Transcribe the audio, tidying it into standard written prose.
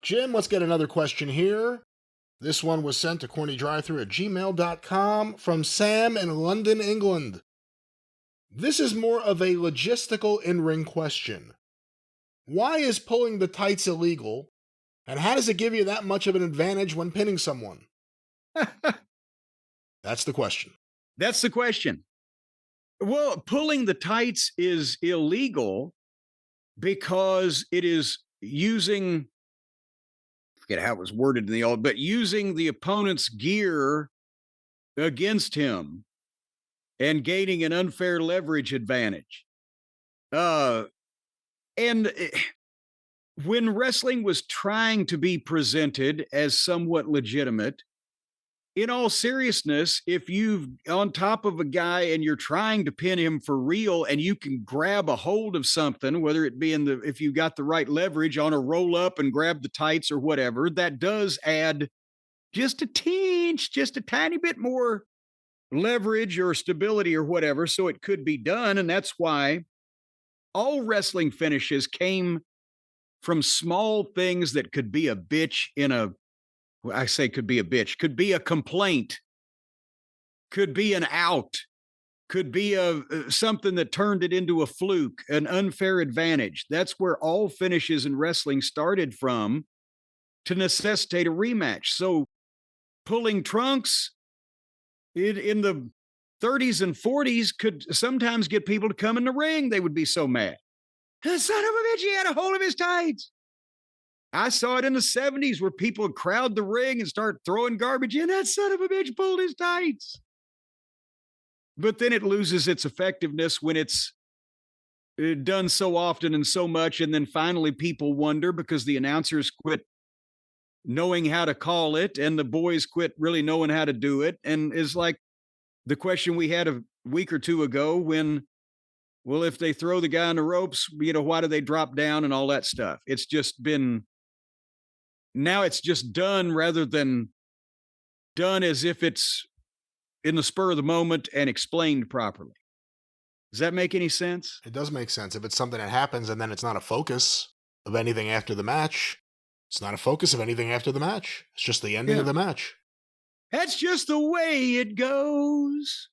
Jim, let's get another question here. This one was sent to CornyDriveThru@gmail.com from Sam in London, England. This is more of a logistical in-ring question. Why is pulling the tights illegal, and how does it give you that much of an advantage when pinning someone? That's the question. That's the question. Well, pulling the tights is illegal because it is using, I forget how it was worded in the old, but using the opponent's gear against him and gaining an unfair leverage advantage. And when wrestling was trying to be presented as somewhat legitimate, in all seriousness, if you've on top of a guy and you're trying to pin him for real and you can grab a hold of something, whether it be if you got the right leverage on a roll up and grab the tights or whatever, that does add just a tinge, just a tiny bit more leverage or stability or whatever. So it could be done. And that's why all wrestling finishes came from small things that could be a bitch could be a bitch, could be a complaint, could be an out, could be something that turned it into a fluke, an unfair advantage. That's where all finishes in wrestling started from to necessitate a rematch. So pulling trunks in the 30s and 40s could sometimes get people to come in the ring. They would be so mad. The son of a bitch, he had a hold of his tights. I saw it in the 70s where people would crowd the ring and start throwing garbage in. That son of a bitch pulled his tights. But then it loses its effectiveness when it's done so often and so much. And then finally people wonder because the announcers quit knowing how to call it and the boys quit really knowing how to do it. And is like the question we had a week or two ago when, well, if they throw the guy on the ropes, why do they drop down and all that stuff? It's just been... Now it's just done rather than done as if it's in the spur of the moment and explained properly. Does that make any sense? It does make sense. If it's something that happens and then it's not a focus of anything after the match, it's not a focus of anything after the match. It's just the ending of the match. That's just the way it goes.